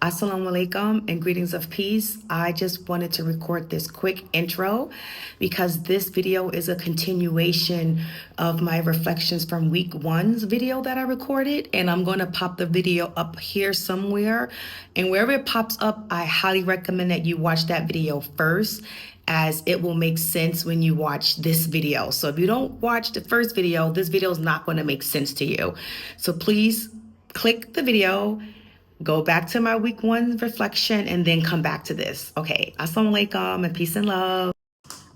Assalamu alaikum and greetings of peace. I just wanted to record this quick intro because this video is a continuation of my reflections from week one's video that I recorded, and I'm going to pop the video up here somewhere, and wherever it pops up, I highly recommend that you watch that video first, as it will make sense when you watch this video. So if you don't watch the first video, this video is not going to make sense to you. So please click the video, go back to my week one reflection, and then come back to this. Okay, assalamu alaikum and peace and love.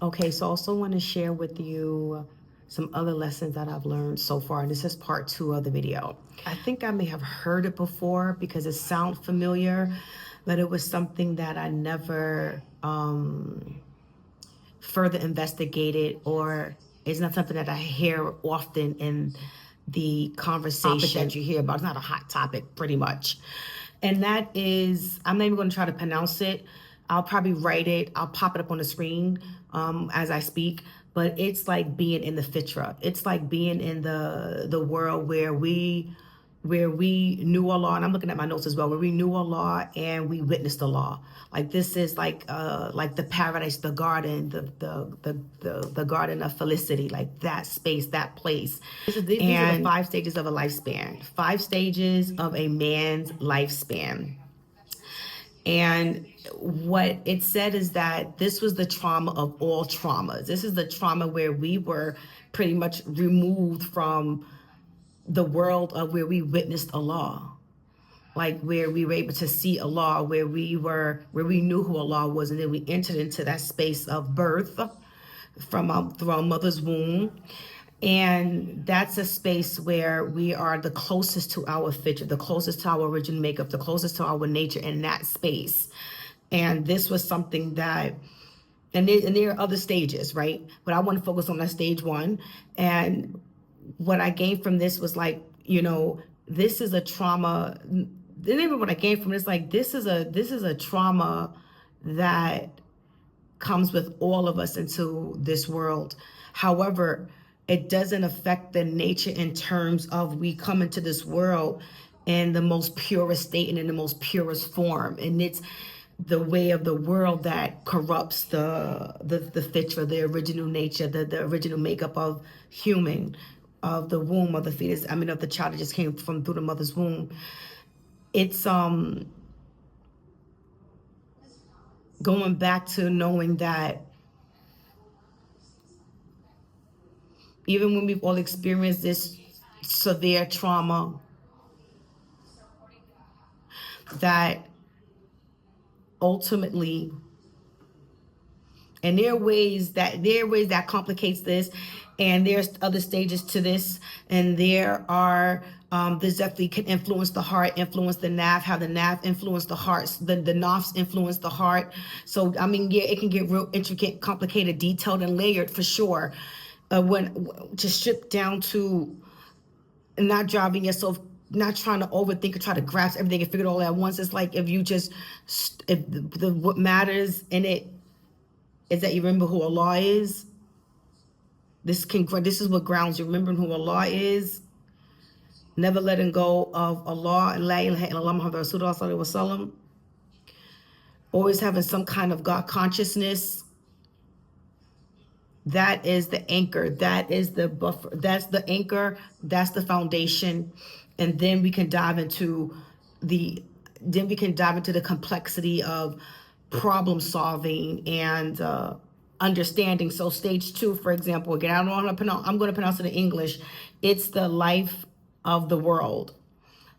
Okay, so I also want to share with you some other lessons that I've learned so far. And this is part 2 of the video. I think I may have heard it before because it sounds familiar, but it was something that I never further investigated, or it's not something that I hear often in the conversation that you hear about. It's not a hot topic, pretty much. And that is, I'm not even going to try to pronounce it. I'll probably write it. I'll pop it up on the screen as I speak. But it's like being in the fitra. It's like being in the world where we knew Allah, and I'm looking at my notes as well, where we knew Allah and we witnessed Allah. Like this is like the paradise, the garden, the garden of felicity, like that space, that place. These are the 5 stages of a lifespan, 5 stages of a man's lifespan. And what it said is that this was the trauma of all traumas. This is the trauma where we were pretty much removed from the world of where we witnessed Allah, like where we were able to see Allah, where we knew who Allah was, and then we entered into that space of birth through our mother's womb. And that's a space where we are the closest to our fitra, the closest to our original makeup, the closest to our nature in that space. And this was something that, and there are other stages, right? But I want to focus on that stage 1. And what I gained from this was like, this is a trauma. Even what I gained from this, like this is a trauma that comes with all of us into this world. However, it doesn't affect the nature in terms of we come into this world in the most purest state and in the most purest form. And it's the way of the world that corrupts the fitra, the original nature, the original makeup of human, of the womb, of the fetus, of the child that just came from through the mother's womb. It's going back to knowing that even when we've all experienced this severe trauma, that ultimately, and there are ways that complicates this, and there's other stages to this, and there are this definitely can influence the heart, influence the nav, how the nav influence the heart, the nafs influence the heart. So yeah, it can get real intricate, complicated, detailed, and layered for sure. When to strip down to not driving yourself, not trying to overthink or try to grasp everything and figure it all at once. It's like if you just, what matters in it is that you remember who Allah is. This is what grounds you, remembering who Allah is. Never letting go of Allah and La ilaha illallah Muhammad Rasulullah sallallahu alaihi wasallam. Always having some kind of God consciousness. That is the anchor. That is the buffer. That's the anchor. That's the foundation. And then we can dive into the complexity of problem solving and understanding. So stage 2, for example, again, I'm going to pronounce it in English. It's the life of the world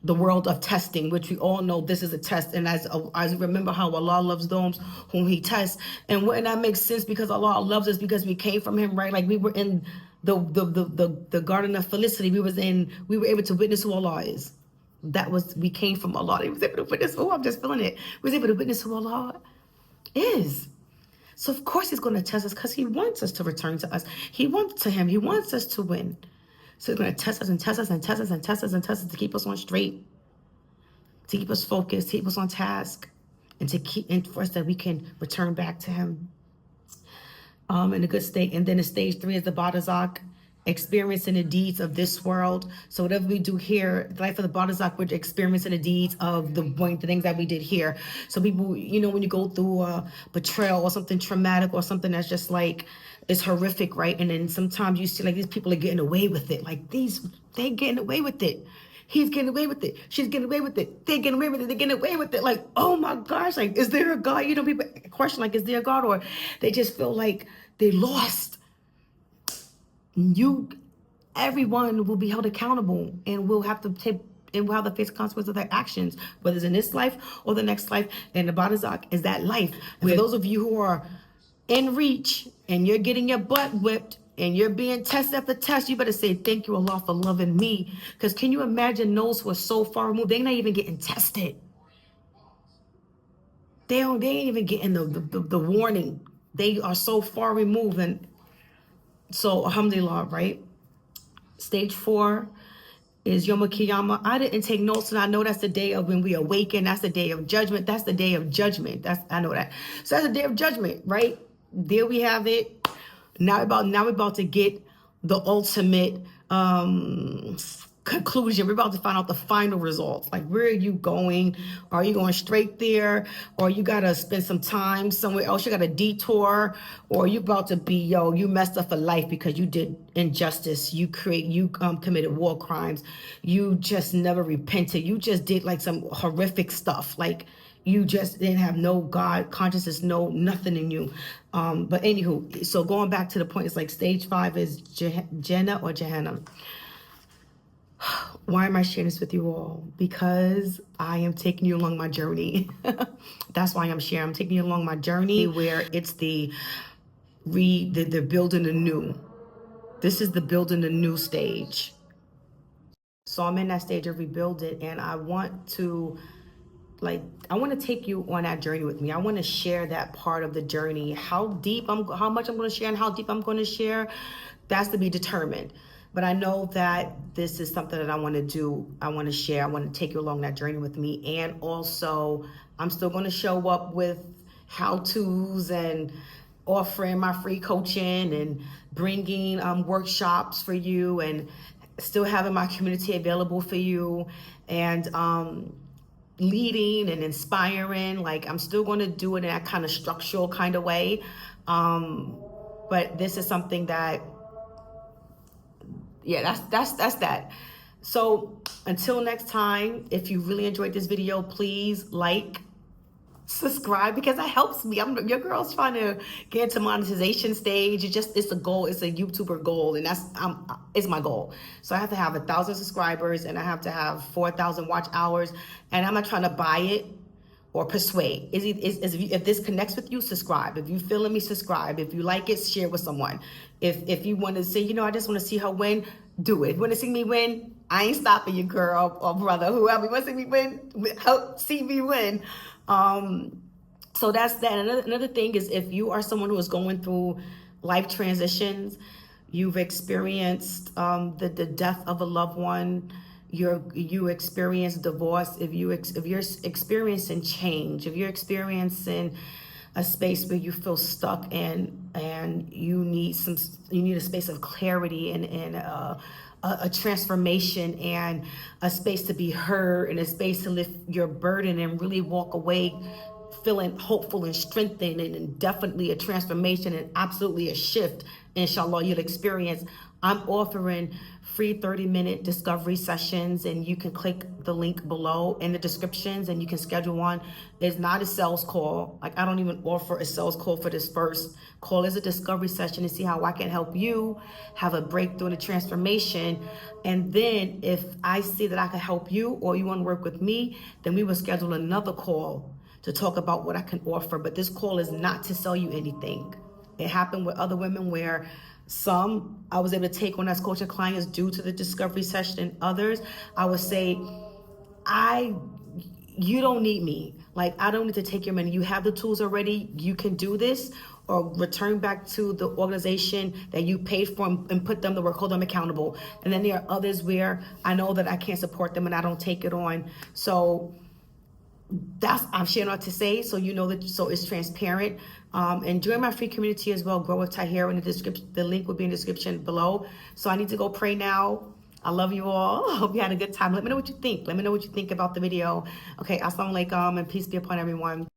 of testing, which we all know this is a test. And as remember how Allah loves those whom He tests, and that makes sense because Allah loves us because we came from Him, right? Like we were in the garden of felicity. We were able to witness who Allah is. We came from Allah. He was able to witness. Oh, I'm just feeling it. We was able to witness who Allah is. So of course He's going to test us because He wants us to return to us. He wants us to win. So He's going to test us and test us and test us and test us and test us to keep us on straight, to keep us focused, to keep us on task, and for us that we can return back to Him in a good state. And then in stage 3 is the Barzakh, experiencing the deeds of this world. So whatever we do here, the life of the Barzakh, we're experiencing the deeds of the things that we did here. So people, you know, when you go through a betrayal or something traumatic or something that's just like, it's horrific, right? And then sometimes you see like these people are getting away with it. Like they getting away with it. He's getting away with it. She's getting away with it. They're getting away with it. They're getting away with it. Like, oh my gosh, like, is there a God? You know, people question, like, is there a God? Or they just feel like they lost. Everyone will be held accountable and will have to face the consequences of their actions, whether it's in this life or the next life. And the Barzakh is that life. And for those of you who are in reach and you're getting your butt whipped and you're being test after test, you better say, thank you, Allah, for loving me. Because can you imagine those who are so far removed? They're not even getting tested. They ain't even getting the warning. They are so far removed. And so, alhamdulillah, right? Stage 4 is Yom Kiyama. I didn't take notes, and I know that's the day of when we awaken. That's the day of judgment. That's the day of judgment. I know that. So that's the day of judgment, right? There we have it. Now we're about to get the ultimate conclusion. We're about to find out the final results. Like, where are you going? Are you going straight there? Or you got to spend some time somewhere else? You got a detour? Or you about to be, you messed up for life because you did injustice. You committed war crimes. You just never repented. You just did like some horrific stuff. Like, you just didn't have no God consciousness, no nothing in you. But anywho, so going back to the point, it's like stage 5 is Jannah or Jahannam. Why am I sharing this with you all? Because I am taking you along my journey. That's why I'm sharing. I'm taking you along my journey where it's the building the new. This is the building the new stage. So I'm in that stage of rebuild it, and I want to take you on that journey with me. I want to share that part of the journey. How much I'm going to share and how deep I'm going to share, that's to be determined. But I know that this is something that I want to do. I want to share. I want to take you along that journey with me. And also, I'm still going to show up with how-tos and offering my free coaching and bringing workshops for you and still having my community available for you and leading and inspiring. Like, I'm still going to do it in that kind of structural kind of way. But this is something that, yeah, that's that. So until next time, if you really enjoyed this video, please like, subscribe, because that helps me. Your girl's trying to get into monetization stage. It's a goal. It's a YouTuber goal, and it's my goal. So I have to have 1,000 subscribers, and I have to have 4,000 watch hours, and I'm not trying to buy it or persuade. If this connects with you, subscribe. If you feeling me, subscribe. If you like it, share with someone. If you want to say, I just want to see her win, do it. If you want to see me win, I ain't stopping you, girl or brother, whoever. You want to see me win, help see me win. So that's that. Another thing is, if you are someone who is going through life transitions, you've experienced the death of a loved one, you experience divorce, if you're experiencing change, if you're experiencing a space where you feel stuck and you need a space of clarity and a transformation and a space to be heard and a space to lift your burden and really walk away feeling hopeful and strengthened, and definitely a transformation and absolutely a shift, inshallah, you'll experience. I'm offering free 30-minute discovery sessions, and you can click the link below in the descriptions and you can schedule one. It's not a sales call. Like, I don't even offer a sales call for this first call. It's a discovery session to see how I can help you have a breakthrough and a transformation. And then if I see that I can help you or you want to work with me, then we will schedule another call to talk about what I can offer. But this call is not to sell you anything. It happened with other women where some I was able to take on as coaching clients due to the discovery session, and others I would say, you don't need me. Like, I don't need to take your money. You have the tools already. You can do this, or return back to the organization that you paid for and put them to work, hold them accountable. And then there are others where I know that I can't support them and I don't take it on. So that's I'm sharing all to say, so you know that, so it's transparent. And join my free community as well. Grow with Tahira in the description. The link will be in the description below. So I need to go pray now. I love you all. I hope you had a good time. Let me know what you think. Let me know what you think about the video. Okay, assalamu alaikum and peace be upon everyone.